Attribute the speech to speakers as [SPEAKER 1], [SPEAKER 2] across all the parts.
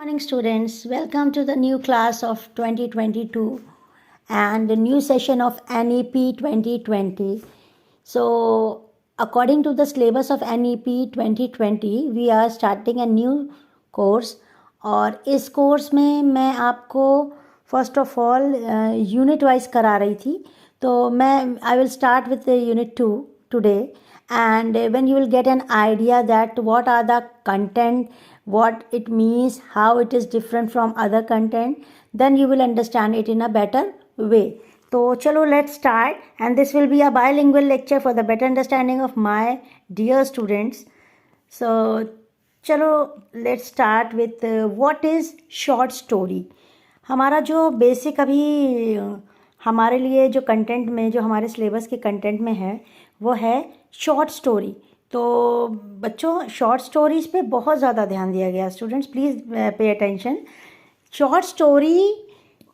[SPEAKER 1] Morning students, welcome to the new class of 2022 and the new session of NEP 2020. So according to the syllabus of NEP 2020, we are starting a new course और इस course में मैं आपको first of all unit wise करा रही थी. तो मैं I will start with unit 2 today, and when you will get an idea that what are the content, what it means, how it is different from other content, then you will understand it in a better way. So chalo, let's start, and this will be a bilingual lecture for the better understanding of my dear students. So chalo, let's start with what is short story. हमारा जो basic अभी हमारे लिए जो content में, जो हमारे syllabus के कंटेंट में है, वो है शॉर्ट स्टोरी. तो बच्चों, शॉर्ट स्टोरीज़ पे बहुत ज़्यादा ध्यान दिया गया. Students please pay attention. Short story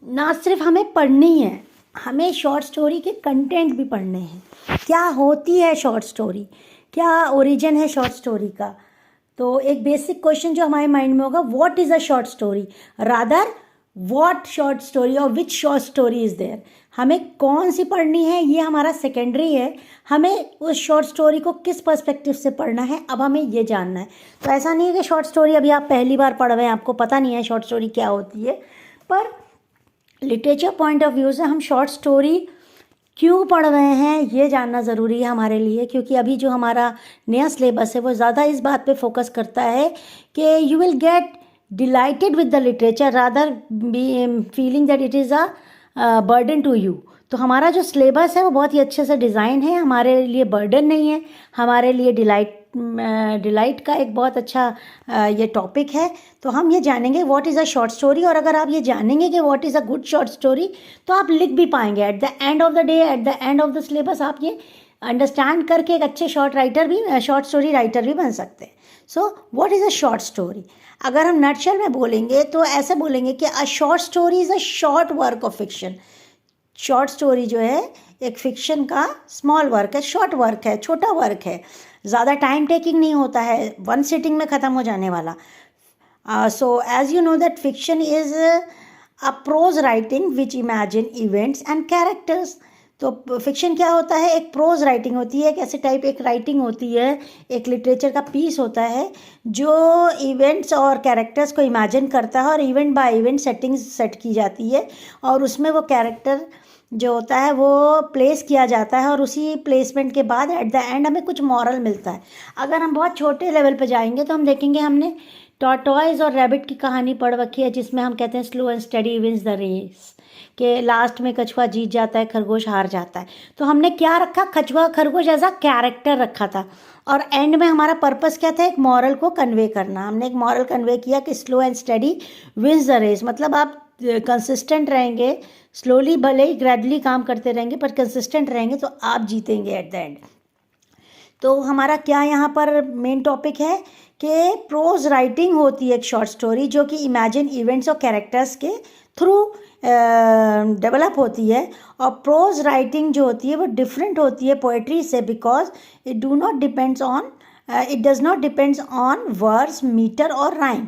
[SPEAKER 1] ना सिर्फ हमें पढ़नी है, हमें शॉर्ट स्टोरी के कंटेंट भी पढ़ने हैं. क्या होती है शॉर्ट स्टोरी, क्या ओरिजिन है शॉर्ट स्टोरी का. तो एक बेसिक क्वेश्चन जो हमारे माइंड में होगा, what is a short story, rather what short story और which short story is there. हमें कौन सी पढ़नी है ये हमारा सेकेंडरी है, हमें उस शॉर्ट स्टोरी को किस पर्सपेक्टिव से पढ़ना है, अब हमें ये जानना है. तो ऐसा नहीं है कि शॉर्ट स्टोरी अभी आप पहली बार पढ़ रहे हैं, आपको पता नहीं है शॉर्ट स्टोरी क्या होती है. पर लिटरेचर पॉइंट ऑफ व्यू से हम शॉर्ट स्टोरी क्यों पढ़ रहे हैं ये जानना ज़रूरी है हमारे लिए, क्योंकि अभी जो हमारा नया सिलेबस है वो ज़्यादा इस बात पे फोकस करता है कि you will get delighted with the literature rather be feeling that it is a burden to you. तो हमारा जो सिलेबस है वो बहुत ही अच्छे से डिज़ाइन है, हमारे लिए बर्डन नहीं है, हमारे लिए डिलाइट का एक बहुत अच्छा ये टॉपिक है. तो हम ये जानेंगे what is a short story, और अगर आप ये जानेंगे कि what is a good short story तो आप लिख भी पाएंगे. At the end of the day, at the end of the syllabus आप ये अंडरस्टैंड करके एक अच्छे शॉर्ट स्टोरी राइटर भी बन सकते हैं. So what is a short story, अगर हम नटशेल में बोलेंगे तो ऐसे बोलेंगे कि अ short story is a short work of fiction. Short story जो है एक फिक्शन का स्मॉल वर्क है, शॉर्ट वर्क है, छोटा वर्क है, ज़्यादा टाइम टेकिंग नहीं होता है, वन सिटिंग में ख़त्म हो जाने वाला. So as you know that fiction is a prose writing which imagine events and characters. तो फिक्शन क्या होता है, एक प्रोज राइटिंग होती है, एक ऐसे टाइप एक राइटिंग होती है, एक लिटरेचर का पीस होता है जो इवेंट्स और कैरेक्टर्स को इमेजिन करता है और event bye event settings set की जाती है और उसमें वो कैरेक्टर जो होता है वो प्लेस किया जाता है और उसी प्लेसमेंट के बाद एट द एंड हमें कुछ मॉरल मिलता है. अगर हम बहुत छोटे लेवल पे जाएंगे तो हम देखेंगे, हमने टॉर्टोइज और रैबिट की कहानी पढ़ रखी है जिसमें हम कहते हैं slow and steady wins the race, कि लास्ट में कछुआ जीत जाता है, खरगोश हार जाता है. तो हमने क्या रखा, कछुआ खरगोश एज अ कैरेक्टर रखा था और एंड में हमारा पर्पस क्या था, एक मॉरल को कन्वे करना. हमने एक मॉरल कन्वे किया कि slow and steady wins the race, मतलब आप कंसिस्टेंट रहेंगे, स्लोली भले ही ग्रेजुअली काम करते रहेंगे पर कंसिस्टेंट रहेंगे तो आप जीतेंगे एट द एंड. तो हमारा क्या यहाँ पर मेन टॉपिक है कि प्रोज राइटिंग होती है एक शॉर्ट स्टोरी जो कि इमेजिन इवेंट्स और कैरेक्टर्स के थ्रू डेवलप होती है. और प्रोज राइटिंग जो होती है वो डिफरेंट होती है पोएट्री से, because it does not depends on words, meter और rhyme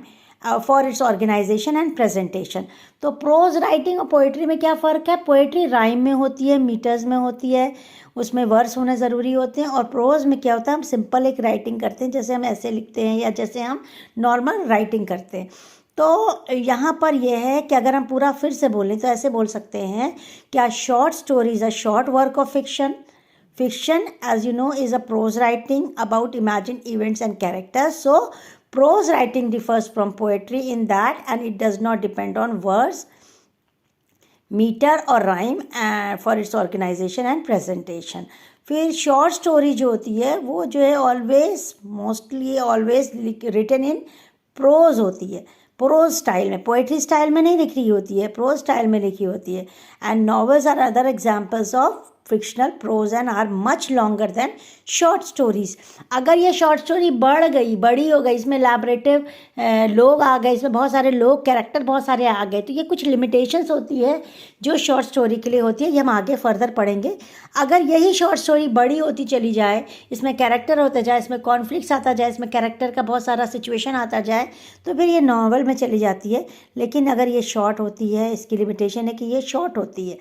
[SPEAKER 1] for its organisation and presentation. तो प्रोज राइटिंग और पोएट्री में क्या फ़र्क है, पोएट्री राइम में होती है, मीटर्स में होती है, उसमें वर्ड्स होने ज़रूरी होते हैं. और प्रोज में क्या होता है, हम सिंपल एक राइटिंग करते हैं, जैसे हम ऐसे लिखते हैं या जैसे हम नॉर्मल राइटिंग करते हैं. तो यहाँ पर यह है कि अगर हम पूरा फिर से बोलें तो ऐसे बोल सकते हैं कि a short story is a short work of fiction. Fiction, as you know, is a prose writing about imagined events and characters. So prose writing differs from poetry in that, and it does not depend on words, meter or rhyme for its organization and presentation. फिर short story जो होती है वो जो है always written in prose होती है, pros style में, पोएट्री स्टाइल में नहीं लिखी होती है, प्रोज स्टाइल में लिखी होती है. And novels are other examples of fictional prose and are much longer than short stories. अगर ये शॉर्ट स्टोरी बड़ी हो गई, इसमें लैबोरेटिव लोग आ गए, इसमें बहुत सारे लोग, कैरेक्टर बहुत सारे आ गए, तो ये कुछ लिमिटेशंस होती है जो शॉर्ट स्टोरी के लिए होती है, ये हम आगे फर्दर पढ़ेंगे. अगर यही शॉर्ट स्टोरी बड़ी होती चली जाए, इसमें कैरेक्टर होता जाए, इसमें कॉन्फ्लिक्ट्स आता जाए, इसमें कैरेक्टर का बहुत सारा सिचुएशन आता जाए, तो फिर ये नॉवल में चली जाती है. लेकिन अगर ये शॉर्ट होती है, इसकी लिमिटेशन है कि ये शॉर्ट होती है,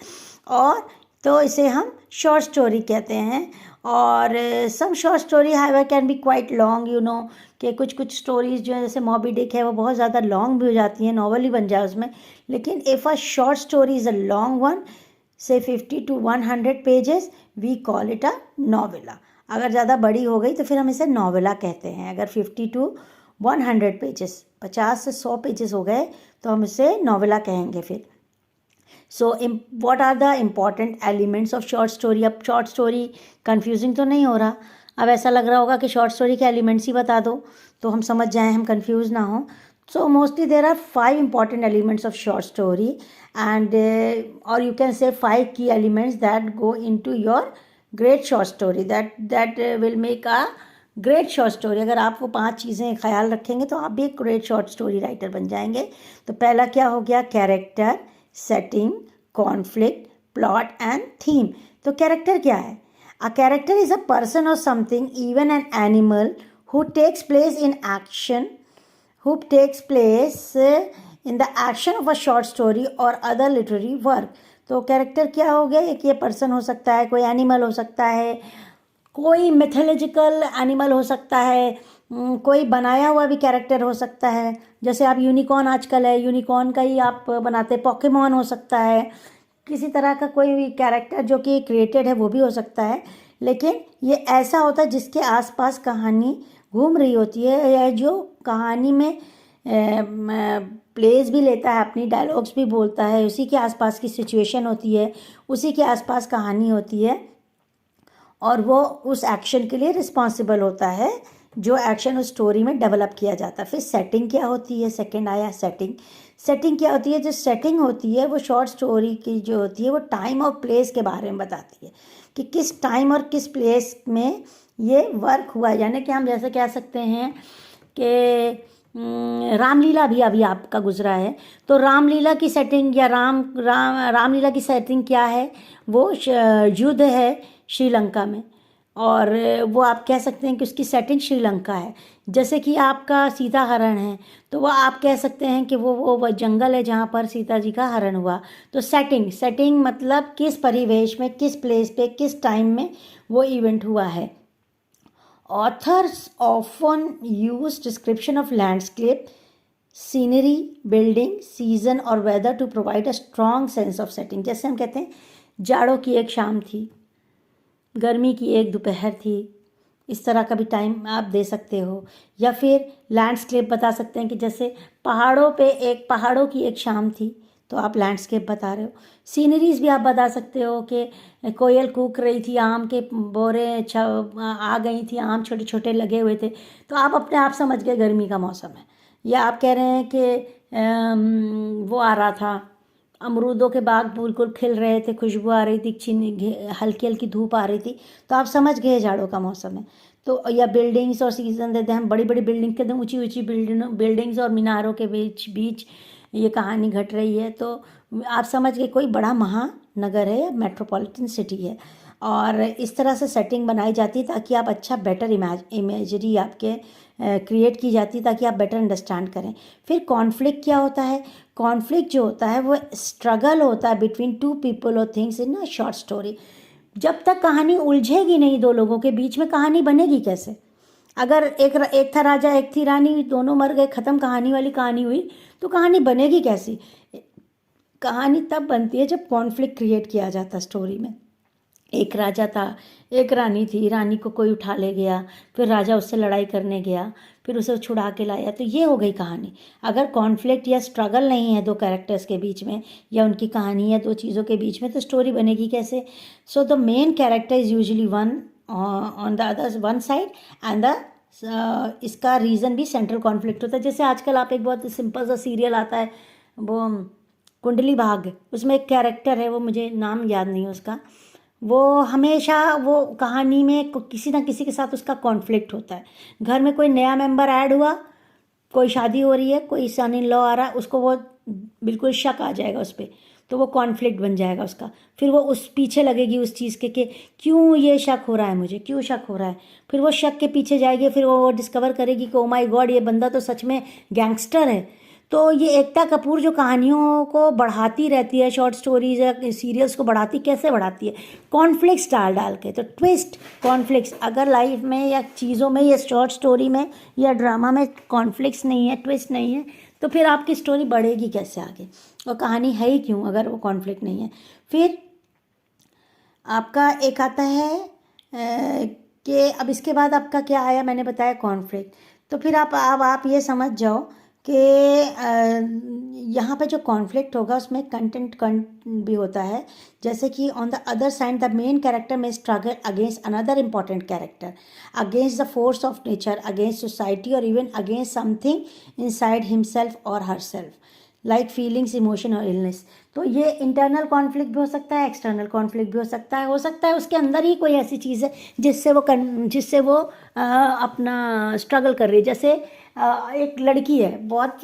[SPEAKER 1] और तो इसे हम शॉर्ट स्टोरी कहते हैं. और some short story however can be quite long, you know, कि कुछ स्टोरीज़ जो है जैसे मॉबी डिक है वो बहुत ज़्यादा लॉन्ग भी हो जाती हैं, नॉवल ही बन जाए उसमें. लेकिन if a short story is a long one, से 50 to 100 pages, we call it a novella. अगर ज़्यादा बड़ी हो गई तो फिर हम इसे नॉवेला कहते हैं. अगर 50 to 100 पेजेस, 50 से 100 पेजेस हो गए तो हम इसे नॉवेला कहेंगे फिर. So what are the important elements of short story. अब शॉर्ट स्टोरी कन्फ्यूजिंग तो नहीं हो रहा? अब ऐसा लग रहा होगा कि शॉर्ट स्टोरी के एलिमेंट्स ही बता दो तो हम समझ जाएं, हम कंफ्यूज ना हो. So mostly there are 5 important elements of short story, and or you can say 5 key elements that go into your great short story, that will make a great short story. अगर आप वो 5 चीज़ें ख्याल रखेंगे तो आप भी एक ग्रेट शॉर्ट स्टोरी राइटर बन जाएंगे. तो पहला क्या हो गया? Character, setting, conflict, plot and theme. तो कैरेक्टर क्या है? A character is a person or something, even an animal, who takes place in action in the action of a short story or other literary work. तो character क्या हो गया? एक ये person हो सकता है, कोई एनिमल हो सकता है, कोई मिथोलॉजिकल एनिमल हो सकता है, कोई बनाया हुआ भी कैरेक्टर हो सकता है. जैसे आप यूनिकॉर्न, आजकल है यूनिकॉर्न का ही आप बनाते, पोकेमॉन हो सकता है, किसी तरह का कोई भी कैरेक्टर जो कि क्रिएटेड है वो भी हो सकता है. लेकिन ये ऐसा होता है जिसके आसपास कहानी घूम रही होती है, या जो कहानी में प्लेस भी लेता है, अपनी डायलॉग्स भी बोलता है, उसी के आसपास की सिचुएशन होती है, उसी के आसपास कहानी होती है, और वो उस एक्शन के लिए रिस्पॉन्सिबल होता है जो एक्शन उस स्टोरी में डेवलप किया जाता है. फिर सेटिंग क्या होती है? सेकंड आया सेटिंग. सेटिंग क्या होती है? जो सेटिंग होती है वो शॉर्ट स्टोरी की जो होती है वो टाइम और प्लेस के बारे में बताती है कि किस टाइम और किस प्लेस में ये वर्क हुआ. यानी कि हम जैसे कह सकते हैं कि रामलीला भी अभी आपका गुजरा है, तो रामलीला की सेटिंग या रामलीला की सेटिंग क्या है? वो युद्ध है श्रीलंका में, और वो आप कह सकते हैं कि उसकी सेटिंग श्रीलंका है. जैसे कि आपका सीता हरण है, तो वो आप कह सकते हैं कि वो जंगल है जहाँ पर सीता जी का हरण हुआ. तो सेटिंग मतलब किस परिवेश में, किस प्लेस पे, किस टाइम में वो इवेंट हुआ है. Authors often use description of landscape, scenery, building, season और weather to provide a strong sense of setting. जैसे हम कहते हैं जाड़ों की एक शाम थी, गर्मी की एक दोपहर थी, इस तरह का भी टाइम आप दे सकते हो. या फिर लैंडस्केप बता सकते हैं कि जैसे पहाड़ों की एक शाम थी, तो आप लैंडस्केप बता रहे हो. सीनरीज भी आप बता सकते हो कि कोयल कूक रही थी, आम के बोरे आ गई थी, आम छोटे छोटे लगे हुए थे, तो आप अपने आप समझ गए गर्मी का मौसम है. या आप कह रहे हैं कि वो आ रहा था, अमरूदों के बाग बिल्कुल खिल रहे थे, खुशबू आ रही थी, हल्की हल्की धूप आ रही थी, तो आप समझ गए जाड़ों का मौसम है. तो या बिल्डिंग्स और सीजन देते हैं हम, बड़ी बड़ी बिल्डिंग के एकदम ऊंची बिल्डिंग्स और मीनारों के बीच ये कहानी घट रही है, तो आप समझ गए कोई बड़ा महानगर है या मेट्रोपॉलिटन सिटी है. और इस तरह से सेटिंग बनाई जाती है ताकि आप अच्छा बेटर इमेजरी आपके क्रिएट की जाती है ताकि आप बेटर अंडरस्टैंड करें. फिर कॉन्फ्लिक्ट क्या होता है? कॉन्फ्लिक्ट जो होता है वो स्ट्रगल होता है बिटवीन 2 people और things in a short story. जब तक कहानी उलझेगी नहीं दो लोगों के बीच में, कहानी बनेगी कैसे? अगर एक था राजा, एक थी रानी, दोनों मर गए, ख़त्म, कहानी वाली कहानी हुई, तो कहानी बनेगी कैसी? कहानी तब बनती है जब कॉन्फ्लिक्ट क्रिएट किया जाता स्टोरी में. एक राजा था, एक रानी थी, रानी को कोई उठा ले गया, फिर राजा उससे लड़ाई करने गया, फिर उसे छुड़ा के लाया, तो ये हो गई कहानी. अगर कॉन्फ्लिक्ट या स्ट्रगल नहीं है 2 कैरेक्टर्स के बीच में या उनकी कहानी या 2 चीज़ों के बीच में, तो स्टोरी बनेगी कैसे? So the main character is usually one on the other one side and इसका रीज़न भी सेंट्रल कॉन्फ्लिक्ट होता है. जैसे आजकल आप एक बहुत सिंपल सा सीरियल आता है, वो कुंडली भाग्य, उसमें एक कैरेक्टर है, वो मुझे नाम याद नहीं है उसका, वो हमेशा वो कहानी में किसी ना किसी के साथ उसका कॉन्फ्लिक्ट होता है। घर में कोई नया मेंबर ऐड हुआ, कोई शादी हो रही है, कोई सन इन लॉ आ रहा है, उसको वो बिल्कुल शक आ जाएगा उस पर, तो वो कॉन्फ्लिक्ट बन जाएगा उसका। फिर वो उस पीछे लगेगी उस चीज़ के कि क्यों ये शक हो रहा है मुझे, क्यों शक हो रहा है। फिर वो शक के पीछे जाएगी, फिर वो डिस्कवर करेगी कि ओ माय गॉड, ये बंदा तो सच में गैंगस्टर है। तो ये एकता कपूर जो कहानियों को बढ़ाती रहती है, शॉर्ट स्टोरीज या सीरियल्स को बढ़ाती, कैसे बढ़ाती है? कॉन्फ्लिक्ट्स डाल डाल के। तो ट्विस्ट, कॉन्फ्लिक्ट्स, अगर लाइफ में या चीज़ों में या शॉर्ट स्टोरी में या ड्रामा में कॉन्फ्लिक्ट्स नहीं है, ट्विस्ट नहीं है, तो फिर आपकी स्टोरी बढ़ेगी कैसे आगे? और कहानी है ही क्यों अगर वो कॉन्फ्लिक्ट नहीं है? फिर आपका एक आता है कि अब इसके बाद आपका क्या आया, मैंने बताया कॉन्फ्लिक्ट। तो फिर आप ये समझ जाओ कि यहाँ पे जो कॉन्फ्लिक्ट होगा उसमें कंटेंट भी होता है। जैसे कि on the other side the main character में struggle against another important character, against the force of nature, against society or even against something inside himself or herself, like feelings, emotion or illness. तो ये internal conflict भी हो सकता है, external conflict भी हो सकता है उसके अंदर ही कोई ऐसी चीज़ है जिससे वो अपना स्ट्रगल कर रही है। जैसे एक लड़की है, बहुत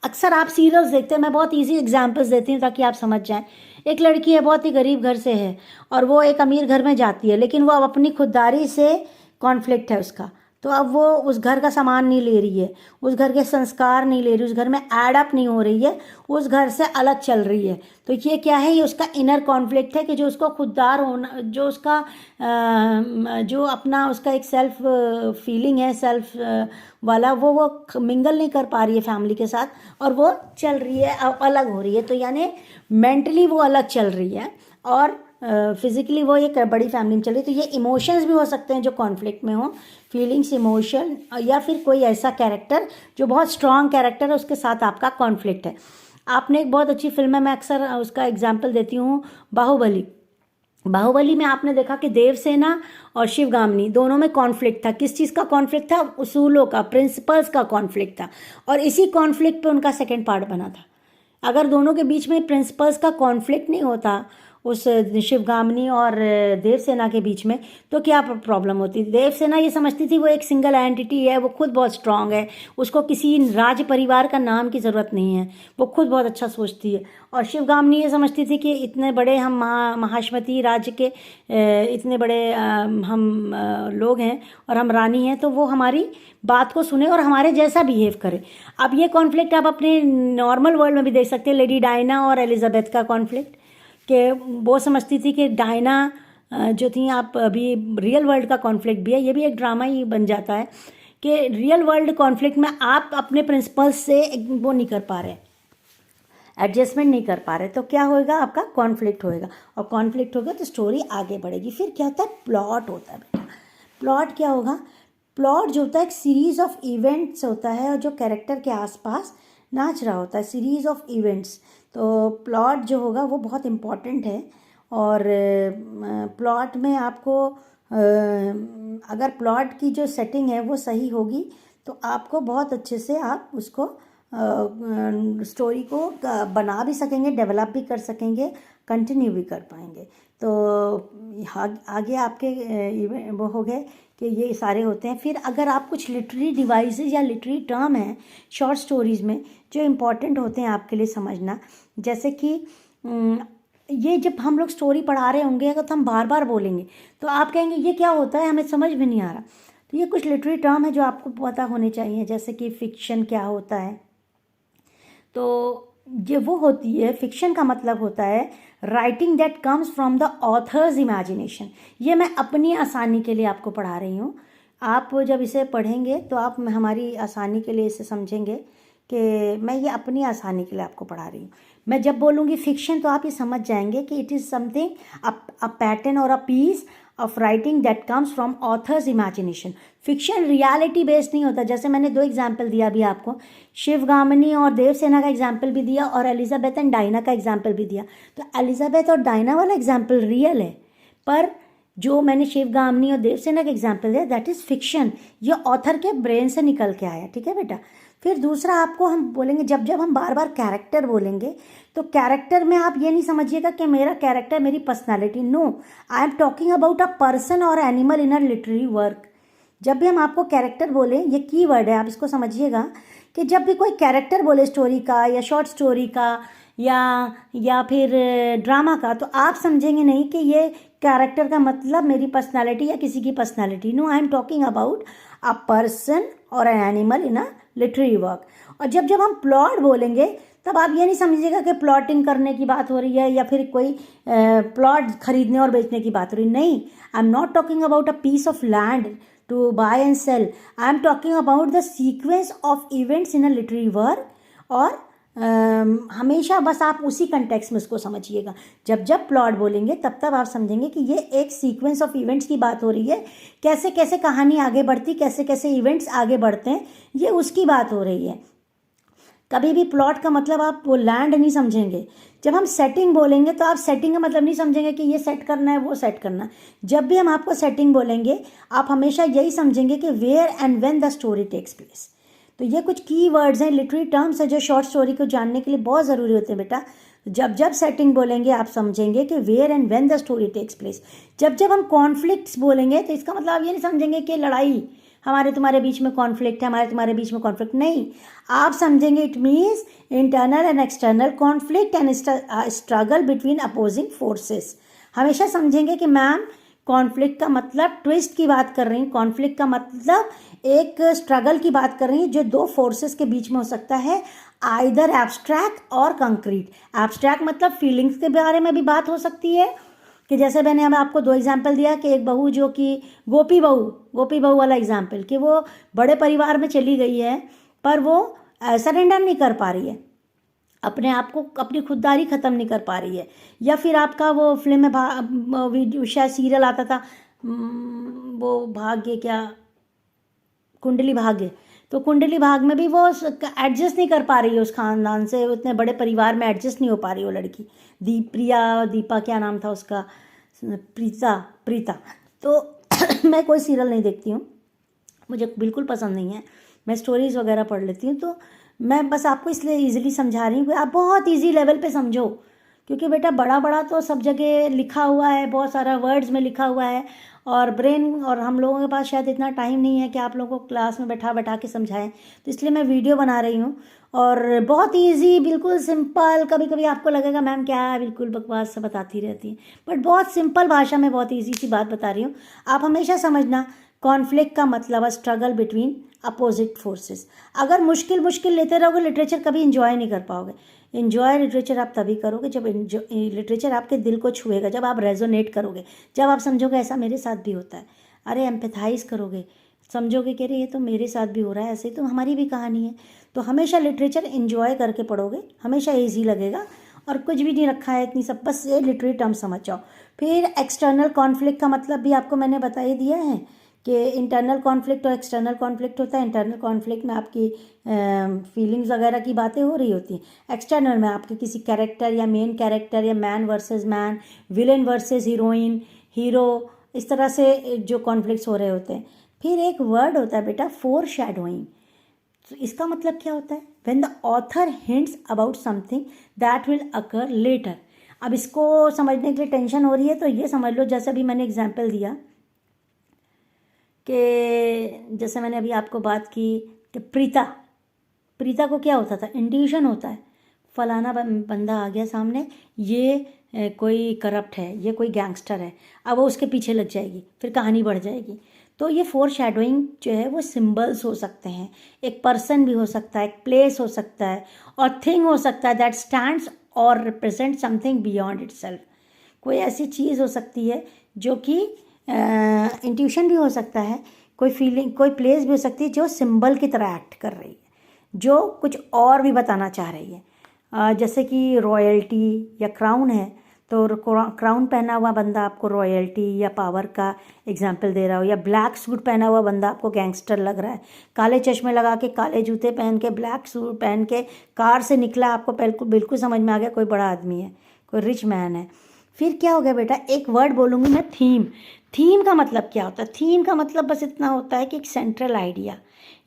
[SPEAKER 1] अक्सर आप सीरियल्स देखते हैं, मैं बहुत इजी एग्जांपल्स देती हूँ ताकि आप समझ जाएं। एक लड़की है, बहुत ही गरीब घर से है, और वो एक अमीर घर में जाती है, लेकिन वो अब अपनी खुददारी से कॉन्फ्लिक्ट है उसका। तो अब वो उस घर का सामान नहीं ले रही है, उस घर के संस्कार नहीं ले रही, उस घर में ऐड अप नहीं हो रही है, उस घर से अलग चल रही है। तो ये क्या है? ये उसका इनर कॉन्फ्लिक्ट है कि जो उसको खुददार होना, जो उसका जो अपना उसका एक सेल्फ फीलिंग है, सेल्फ वाला, वो मिंगल नहीं कर पा रही है फैमिली के साथ, और वो चल रही है, अलग हो रही है। तो यानी मेंटली वो अलग चल रही है और फिजिकली वो एक बड़ी फैमिली में चल रही है। तो ये इमोशंस भी हो सकते हैं जो कॉन्फ्लिक्ट में हो, फीलिंग्स, इमोशन, या फिर कोई ऐसा कैरेक्टर जो बहुत स्ट्रॉन्ग कैरेक्टर है, उसके साथ आपका कॉन्फ्लिक्ट है। आपने एक बहुत अच्छी फिल्म है, मैं अक्सर उसका एग्जाम्पल देती हूँ, बाहुबली। बाहुबली में आपने देखा कि देवसेना और शिवगामिनी दोनों में कॉन्फ्लिक्ट था। किस चीज़ का कॉन्फ्लिक्ट था? उसूलों का, प्रिंसिपल्स का कॉन्फ्लिक्ट था। और इसी कॉन्फ्लिक्ट पे उनका सेकंड पार्ट बना था। अगर दोनों के बीच में प्रिंसिपल्स का कॉन्फ्लिक्ट नहीं होता, उस शिवगामिनी और देवसेना के बीच में, तो क्या प्रॉब्लम होती? देवसेना ये समझती थी वो एक सिंगल एंटिटी है, वो खुद बहुत स्ट्रांग है, उसको किसी राज परिवार का नाम की ज़रूरत नहीं है, वो खुद बहुत अच्छा सोचती है। और शिवगामिनी ये समझती थी कि इतने बड़े हम महाश्मती राज्य के इतने बड़े हम लोग हैं और हम रानी हैं, तो वो हमारी बात को सुने और हमारे जैसा बिहेव करे। अब ये कॉन्फ्लिक्ट आप अपने नॉर्मल वर्ल्ड में भी देख सकते हैं। लेडी डायना और एलिजाबेथ का कॉन्फ्लिक्ट, कि वो समझती थी कि डायना जो थी, आप अभी रियल वर्ल्ड का कॉन्फ्लिक्ट भी है, ये भी एक ड्रामा ही बन जाता है कि रियल वर्ल्ड कॉन्फ्लिक्ट में आप अपने प्रिंसिपल्स से वो नहीं कर पा रहे, एडजस्टमेंट नहीं कर पा रहे, तो क्या होएगा? आपका कॉन्फ्लिक्ट होएगा, और कॉन्फ्लिक्ट होगा तो स्टोरी आगे बढ़ेगी। फिर क्या होता है? प्लॉट होता है बेटा। प्लॉट क्या होगा? प्लॉट जो होता है एक सीरीज ऑफ इवेंट्स होता है, और जो कैरेक्टर के आसपास नाच रहा होता है, सीरीज ऑफ इवेंट्स। तो प्लॉट जो होगा वो बहुत इम्पॉर्टेंट है। और प्लॉट में आपको अगर प्लॉट की जो सेटिंग है वो सही होगी, तो आपको बहुत अच्छे से आप उसको स्टोरी को बना भी सकेंगे, डेवलप भी कर सकेंगे, कंटिन्यू भी कर पाएंगे। तो आगे आपके वो हो गए कि ये सारे होते हैं। फिर अगर आप कुछ लिटरेरी डिवाइसेस या लिटरेरी टर्म हैं शॉर्ट स्टोरीज़ में जो इम्पॉर्टेंट होते हैं आपके लिए समझना, जैसे कि ये जब हम लोग स्टोरी पढ़ा रहे होंगे तो हम बार बार बोलेंगे, तो आप कहेंगे ये क्या होता है, हमें समझ में नहीं आ रहा। तो ये कुछ लिटरेरी टर्म है जो आपको पता होने चाहिए, जैसे कि फिक्शन क्या होता है। तो ये वो होती है, फिक्शन का मतलब होता है writing that comes from the author's imagination. ये मैं अपनी आसानी के लिए आपको पढ़ा रही हूँ। आप जब इसे पढ़ेंगे तो आप हमारी आसानी के लिए इसे समझेंगे कि मैं ये अपनी आसानी के लिए आपको पढ़ा रही हूँ। मैं जब बोलूँगी फिक्शन तो आप ये समझ जाएंगे कि it is something, a pattern or a piece of writing that comes from author's imagination. Fiction reality based नहीं होता। जैसे मैंने 2 एग्जाम्पल दिया अभी आपको, शिवगामिनी और देवसेना का एग्जाम्पल भी दिया और एलिजाबेथ एंड डायना का एग्जाम्पल भी दिया। तो एलिजाबेथ और डायना वाला एग्जाम्पल रियल है, पर जो मैंने शिवगामिनी और देवसेना का एग्जाम्पल दिया दैट इज़ फिक्शन। ये ऑथर के ब्रेन से निकल के आया, ठीक है बेटा। फिर दूसरा आपको हम बोलेंगे, जब जब हम बार बार कैरेक्टर बोलेंगे तो कैरेक्टर में आप ये नहीं समझिएगा कि मेरा कैरेक्टर मेरी personality, no, I am talking about a person or animal in a literary work. जब भी हम आपको कैरेक्टर बोलें, ये की वर्ड है, आप इसको समझिएगा कि जब भी कोई कैरेक्टर बोले स्टोरी का या शॉर्ट स्टोरी का या फिर ड्रामा का, तो आप समझेंगे नहीं कि ये कैरेक्टर का मतलब मेरी पर्सनालिटी या किसी की personality. No, I am talking about a person or an animal in a literary work. और जब जब हम प्लॉट बोलेंगे तब आप ये नहीं समझिएगा कि प्लॉटिंग करने की बात हो रही है या फिर कोई प्लॉट खरीदने और बेचने की बात हो रही है। नहीं, I am not talking about a piece of land to buy and sell, I am talking about the sequence of events in a literary work. और हमेशा बस आप उसी कंटेक्स्ट में उसको समझिएगा। जब जब प्लॉट बोलेंगे तब तब आप समझेंगे कि ये एक सीक्वेंस ऑफ इवेंट्स की बात हो रही है, कैसे कैसे कहानी आगे बढ़ती, कैसे कैसे इवेंट्स आगे बढ़ते हैं, ये उसकी बात हो रही है। कभी भी प्लॉट का मतलब आप वो लैंड नहीं समझेंगे। जब हम सेटिंग बोलेंगे तो आप सेटिंग का मतलब नहीं समझेंगे कि ये सेट करना है वो सेट करना है। जब भी हम आपको सेटिंग बोलेंगे आप हमेशा यही समझेंगे कि where and when the story takes place. तो ये कुछ की वर्ड्स हैं, लिटरेरी टर्म्स है जो शॉर्ट स्टोरी को जानने के लिए बहुत ज़रूरी होते हैं बेटा। जब जब सेटिंग बोलेंगे आप समझेंगे कि where and when the story takes place. जब जब हम कॉन्फ्लिक्ट्स बोलेंगे तो इसका मतलब आप ये नहीं समझेंगे कि लड़ाई, हमारे तुम्हारे बीच में कॉन्फ्लिक्ट है, हमारे तुम्हारे बीच में कॉन्फ्लिक्ट, नहीं। आप समझेंगे it means internal and external conflict and struggle between opposing forces. हमेशा समझेंगे कि मैम कॉन्फ्लिक्ट का मतलब ट्विस्ट की बात कर रही हैं, कॉन्फ्लिक्ट का मतलब एक स्ट्रगल की बात कर रही हैं जो दो फोर्सेस के बीच में हो सकता है, आइदर एब्स्ट्रैक्ट और कंक्रीट। एब्स्ट्रैक्ट मतलब फीलिंग्स के बारे में भी बात हो सकती है, कि जैसे मैंने अब आपको दो एग्जाम्पल दिया कि एक बहू जो कि गोपी बहू वाला एग्जाम्पल, कि वो बड़े परिवार में चली गई है पर वो सरेंडर नहीं कर पा रही है, अपने आप को, अपनी खुददारी ख़त्म नहीं कर पा रही है। या फिर आपका वो फिल्म में शायद सीरियल आता था, वो भाग्य, क्या, कुंडली भाग्य। तो कुंडली भाग्य में भी वो एडजस्ट नहीं कर पा रही है उस खानदान से, उतने बड़े परिवार में एडजस्ट नहीं हो पा रही वो लड़की। दीपा क्या नाम था उसका, प्रीता। तो मैं कोई सीरियल नहीं देखती हूँ, मुझे बिल्कुल पसंद नहीं है, मैं स्टोरीज़ वगैरह पढ़ लेती हूँ। तो मैं बस आपको इसलिए ईजिली समझा रही हूँ कि आप बहुत ईजी लेवल पे समझो, क्योंकि बेटा बड़ा बड़ा तो सब जगह लिखा हुआ है, बहुत सारा वर्ड्स में लिखा हुआ है, और ब्रेन और हम लोगों के पास शायद इतना टाइम नहीं है कि आप लोगों को क्लास में बैठा के समझाएं। तो इसलिए मैं वीडियो बना रही हूँ, और बहुत इजी, बिल्कुल सिंपल। कभी कभी आपको लगेगा मैम क्या है, बिल्कुल बकवास से बताती रहती है, बट बहुत सिंपल भाषा में बहुत ईजी सी बात बता रही हूँ। आप हमेशा समझना कॉन्फ्लिक्ट का मतलब है स्ट्रगल बिटवीन अपोजिट फोर्सेस। अगर मुश्किल लेते रहोगे लिटरेचर कभी इंजॉय नहीं कर पाओगे। इंजॉय लिटरेचर आप तभी करोगे जब लिटरेचर आपके दिल को छुएगा, जब आप रेजोनेट करोगे, जब आप समझोगे ऐसा मेरे साथ भी होता है, अरे एम्पैथाइज करोगे, समझोगे कि अरे ये तो मेरे साथ भी हो रहा है, ऐसे ही तो हमारी भी कहानी है। तो हमेशा लिटरेचर इंजॉय करके पढ़ोगे, हमेशा ईजी लगेगा, और कुछ भी नहीं रखा है इतनी सब, बस ये लिटरेरी टर्म समझ जाओ। फिर एक्सटर्नल कॉन्फ्लिक्ट का मतलब भी आपको मैंने बता ही दिया है कि इंटरनल कॉन्फ्लिक्ट और एक्सटर्नल कॉन्फ्लिक्ट होता है। इंटरनल कॉन्फ्लिक्ट में आपकी फीलिंग्स वगैरह की बातें हो रही होती हैं। एक्सटर्नल में आपके किसी कैरेक्टर या मेन कैरेक्टर या man versus man, villain versus heroine, hero, इस तरह से जो कॉन्फ्लिक्ट्स हो रहे होते हैं। फिर एक वर्ड होता है बेटा फोर शैडोइंग। तो इसका मतलब क्या होता है, when the author hints about something that will occur later. अब इसको समझने के लिए टेंशन हो रही है तो ये समझ लो, जैसे अभी मैंने एग्जाम्पल दिया कि जैसे मैंने अभी आपको बात की कि प्रीता को क्या होता था, इंट्यूशन होता है, फलाना बंदा आ गया सामने, ये कोई करप्ट है, ये कोई गैंगस्टर है, अब वो उसके पीछे लग जाएगी, फिर कहानी बढ़ जाएगी। तो ये फोर शैडोइंग जो है वो सिंबल्स हो सकते हैं, एक पर्सन भी हो सकता है, एक प्लेस हो सकता है, और थिंग हो सकता है दैट स्टैंड्स और रिप्रेजेंट समथिंग बियॉन्ड इटसेल्फ। कोई ऐसी चीज़ हो सकती है जो कि इंट्यूशन भी हो सकता है, कोई फीलिंग, कोई प्लेस भी हो सकती है जो सिंबल की तरह एक्ट कर रही है, जो कुछ और भी बताना चाह रही है। जैसे कि रॉयल्टी या क्राउन है, तो क्राउन पहना हुआ बंदा आपको रॉयल्टी या पावर का एग्जाम्पल दे रहा हो, या ब्लैक सूट पहना हुआ बंदा आपको गैंगस्टर लग रहा है, काले चश्मे लगा के, काले जूते पहन के, ब्लैक सूट पहन के कार से निकला, आपको बिल्कुल समझ में आ गया कोई बड़ा आदमी है, कोई रिच मैन है। फिर क्या हो गया बेटा, एक वर्ड बोलूँगी मैं, थीम। थीम का मतलब क्या होता है, थीम का मतलब बस इतना होता है कि एक सेंट्रल आइडिया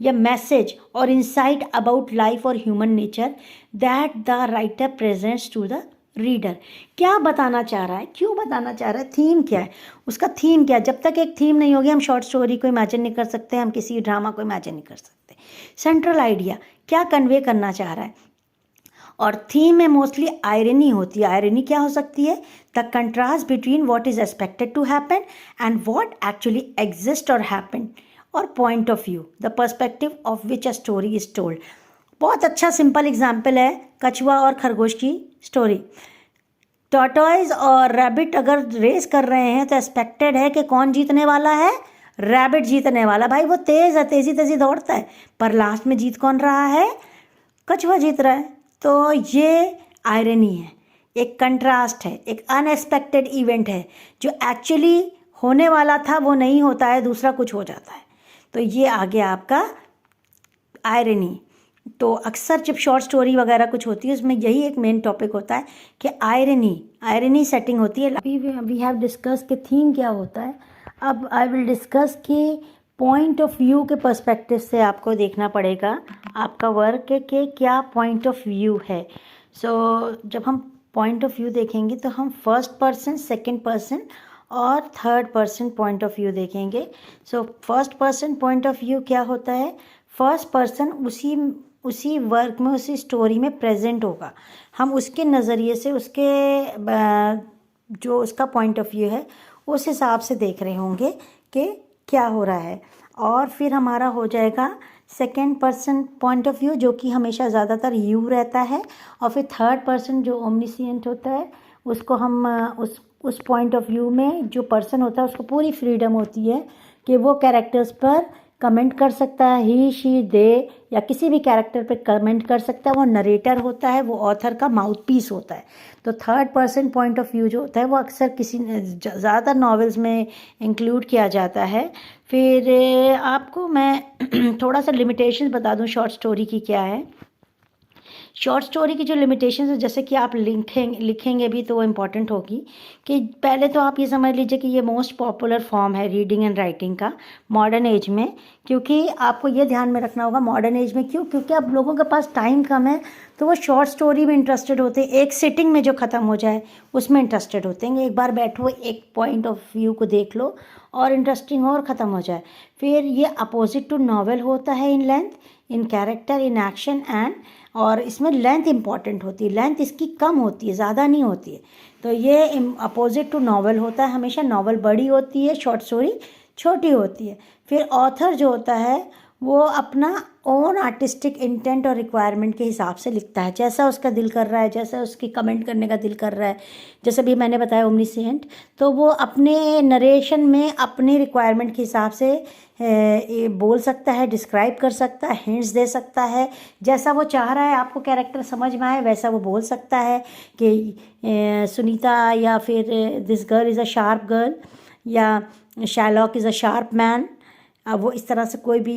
[SPEAKER 1] या मैसेज और इंसाइट अबाउट लाइफ और human nature that the writer presents to the reader. क्या बताना चाह रहा है, क्यों बताना चाह रहा है, थीम क्या है, उसका थीम क्या है। जब तक एक थीम नहीं होगी हम शॉर्ट स्टोरी को इमेजिन नहीं कर सकते, हम किसी ड्रामा को इमेजिन नहीं कर सकते। सेंट्रल आइडिया क्या कन्वे करना चाह रहा है। और थीम में मोस्टली आयरनी होती है। आयरनी क्या हो सकती है, the contrast between what is expected to happen and what actually exist और हैपन, और point of view, the perspective of which a story is told. बहुत अच्छा सिंपल एग्जाम्पल है कछुआ और खरगोश की स्टोरी। टॉर्टोइज और रैबिट अगर रेस कर रहे हैं तो एक्सपेक्टेड है कि कौन जीतने वाला है, रैबिट जीतने वाला। भाई वो तेज़ है, तेज़ी तेज़ी दौड़ता है, पर लास्ट में जीत कौन रहा है, कछुआ जीत रहा है। तो ये आयरनी है, एक कंट्रास्ट है, एक अनएक्सपेक्टेड इवेंट है, जो एक्चुअली होने वाला था वो नहीं होता है, दूसरा कुछ हो जाता है। तो ये आ गया आपका आयरनी। तो अक्सर जब शॉर्ट स्टोरी वगैरह कुछ होती है उसमें यही एक मेन टॉपिक होता है कि आयरनी सेटिंग होती है। वी हैव डिस्कस कि थीम क्या होता है। अब आई विल डिस्कस कि पॉइंट ऑफ व्यू के पर्सपेक्टिव से आपको देखना पड़ेगा आपका वर्क के क्या पॉइंट ऑफ व्यू है। जब हम पॉइंट ऑफ व्यू देखेंगे तो हम फर्स्ट पर्सन, सेकंड पर्सन और third person point of view देखेंगे। First person point of view क्या होता है, फर्स्ट पर्सन उसी वर्क में, उसी स्टोरी में प्रेजेंट होगा। हम उसके नज़रिए से, उसके जो उसका पॉइंट ऑफ व्यू है उस हिसाब से देख रहे होंगे कि क्या हो रहा है। और फिर हमारा हो जाएगा second person point of view, जो कि हमेशा ज़्यादातर यू रहता है। और फिर थर्ड पर्सन जो ओमनिसिएंट होता है, उसको हम उस पॉइंट ऑफ व्यू में जो पर्सन होता है उसको पूरी फ्रीडम होती है कि वो कैरेक्टर्स पर कमेंट कर सकता है, ही शी दे, या किसी भी कैरेक्टर पे कमेंट कर सकता है। वो नरेटर होता है, वो ऑथर का माउथ पीस होता है। तो third person point of view जो होता है वो अक्सर ज़्यादातर नॉवेल्स में इंक्लूड किया जाता है। फिर आपको मैं थोड़ा सा लिमिटेशंस बता दूं शॉर्ट स्टोरी की क्या है। शॉर्ट स्टोरी की जो लिमिटेशन है, जैसे कि आप लिखेंगे भी तो वो इम्पॉर्टेंट होगी कि पहले तो आप ये समझ लीजिए कि ये मोस्ट पॉपुलर फॉर्म है रीडिंग एंड राइटिंग का मॉडर्न एज में। क्योंकि आपको ये ध्यान में रखना होगा मॉडर्न एज में, क्योंकि अब लोगों के पास टाइम कम है तो वो शॉर्ट स्टोरी में इंटरेस्टेड होते हैं, एक सिटिंग में जो ख़त्म हो जाए उसमें इंटरेस्टेड होते हैं। एक बार बैठो, एक पॉइंट ऑफ व्यू को देख लो और इंटरेस्टिंग और ख़त्म हो जाए। फिर ये अपोजिट टू नॉवेल होता है in length, in character, in action and, और इसमें लेंथ इंपॉर्टेंट होती है। लेंथ इसकी कम होती है, ज़्यादा नहीं होती है। तो ये अपोजिट टू नॉवेल होता है, हमेशा नॉवेल बड़ी होती है, शॉर्ट स्टोरी छोटी होती है। फिर ऑथर जो होता है वो अपना ओन आर्टिस्टिक इंटेंट और रिक्वायरमेंट के हिसाब से लिखता है, जैसा उसका दिल कर रहा है, जैसा उसकी कमेंट करने का दिल कर रहा है। जैसे भी मैंने बताया ओमनिसेंट, तो वो अपने नरेशन में अपनी रिक्वायरमेंट के हिसाब से ये बोल सकता है, डिस्क्राइब कर सकता है, हिंट्स दे सकता है, जैसा वो चाह रहा है आपको कैरेक्टर समझ में आए वैसा वो बोल सकता है कि सुनीता या फिर this girl is a sharp girl, या Shylock is a sharp man. अब वो इस तरह से कोई भी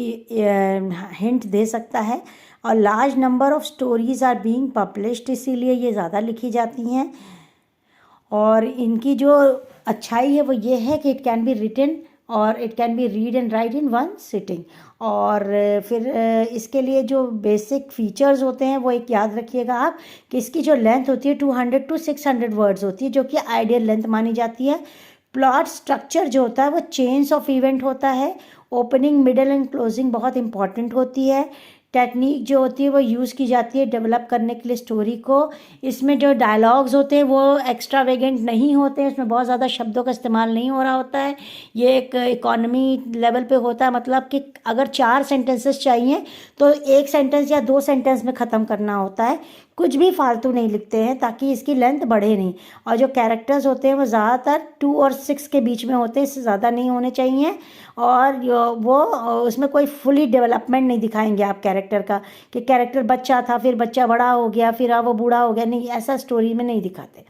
[SPEAKER 1] हिंट दे सकता है। और large number of stories are being published, इसीलिए ये ज़्यादा लिखी जाती हैं। और इनकी जो अच्छाई है वो ये है कि इट कैन बी रिटन और it can be read and right in one sitting. और फिर इसके लिए जो बेसिक फीचर्स होते हैं वो एक याद रखिएगा आप कि इसकी जो लेंथ होती है 200 to 600 वर्ड्स होती है, जो कि आइडियल लेंथ मानी जाती है। प्लॉट स्ट्रक्चर जो होता है वो चेन्स ऑफ इवेंट होता है। ओपनिंग, मिडल एंड क्लोजिंग बहुत इंपॉर्टेंट होती है। टेक्निक जो होती है वो यूज़ की जाती है डेवलप करने के लिए स्टोरी को। इसमें जो डायलॉग्स होते हैं वो एक्स्ट्रावेगेंट नहीं होते हैं, उसमें बहुत ज़्यादा शब्दों का इस्तेमाल नहीं हो रहा होता है। ये एक इकॉनमी लेवल पे होता है, मतलब कि अगर 4 सेंटेंसेस चाहिए तो 1 सेंटेंस या 2 सेंटेंस में ख़त्म करना होता है। कुछ भी फालतू नहीं लिखते हैं ताकि इसकी लेंथ बढ़े नहीं। और जो कैरेक्टर्स होते हैं वो ज़्यादातर 2 और 6 के बीच में होते हैं, इससे ज़्यादा नहीं होने चाहिए। और वो उसमें कोई फुली डेवलपमेंट नहीं दिखाएंगे आप कैरेक्टर का कि कैरेक्टर बच्चा था फिर बच्चा बड़ा हो गया फिर वो बूढ़ा हो गया, नहीं, ऐसा स्टोरी में नहीं दिखाते।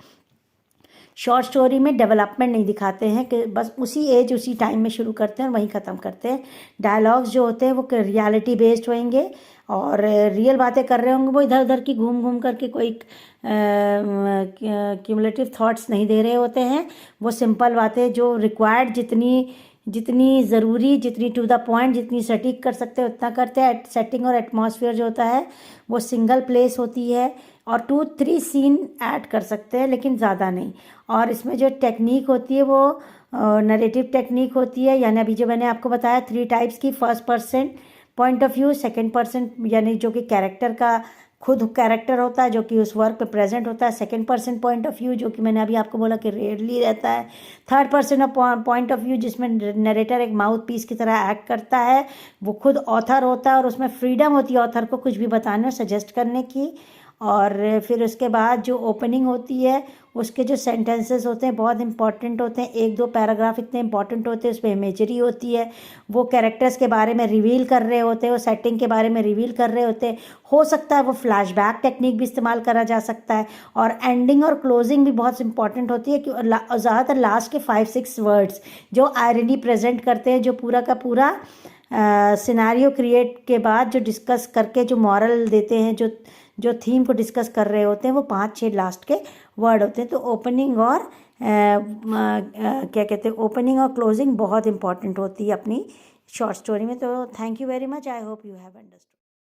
[SPEAKER 1] शॉर्ट स्टोरी में डेवलपमेंट नहीं दिखाते हैं कि बस उसी एज उसी टाइम में शुरू करते हैं और वहीं ख़त्म करते हैं। डायलॉग्स जो होते हैं वो रियलिटी बेस्ड होंगे और रियल बातें कर रहे होंगे, वो इधर उधर की घूम घूम करके कोई क्यूमुलेटिव थॉट्स नहीं दे रहे होते हैं। वो सिंपल बातें जो रिक्वायर्ड जितनी जितनी ज़रूरी, जितनी टू द पॉइंट, जितनी सटीक कर सकते हैं उतना करते हैं। सेटिंग और एटमॉस्फेयर जो होता है वो सिंगल प्लेस होती है, और 2-3 सीन ऐड कर सकते हैं लेकिन ज़्यादा नहीं। और इसमें जो टेक्निक होती है वो नरेटिव टेक्निक होती है, यानी अभी जो मैंने आपको बताया 3 टाइप्स की। First person point of view, second person यानी जो कि कैरेक्टर का खुद कैरेक्टर होता है जो कि उस वर्क पे प्रेजेंट होता है, second person point of view जो कि मैंने अभी आपको बोला कि रेयरली रहता है, third person point of view जिसमें नरेटर एक माउथ पीस की तरह एक्ट करता है, वो खुद ऑथर होता है और उसमें फ्रीडम होती है ऑथर को कुछ भी बताने और सजेस्ट करने की। और फिर उसके बाद जो ओपनिंग होती है उसके जो सेंटेंसेस होते हैं बहुत इंपॉर्टेंट होते हैं, 1-2 पैराग्राफ इतने इंपॉर्टेंट होते हैं, उस पर इमेजरी होती है, वो कैरेक्टर्स के बारे में रिवील कर रहे होते हैं, वो सेटिंग के बारे में रिवील कर रहे होते हैं। हो सकता है वो फ्लैशबैक टेक्निक भी इस्तेमाल करा जा सकता है। और एंडिंग और क्लोजिंग भी बहुत इंपॉर्टेंट होती है कि ज़्यादातर लास्ट के 5-6 वर्ड्स जो आयरनी प्रेजेंट करते हैं, जो पूरा का पूरा सिनेरियो क्रिएट के बाद जो डिस्कस करके जो मॉरल देते हैं, जो जो थीम को डिस्कस कर रहे होते हैं, वो 5-6 लास्ट के वर्ड होते हैं। तो ओपनिंग और क्या कहते हैं, ओपनिंग और क्लोजिंग बहुत इंपॉर्टेंट होती है अपनी शॉर्ट स्टोरी में। तो thank you very much, I hope you have understood.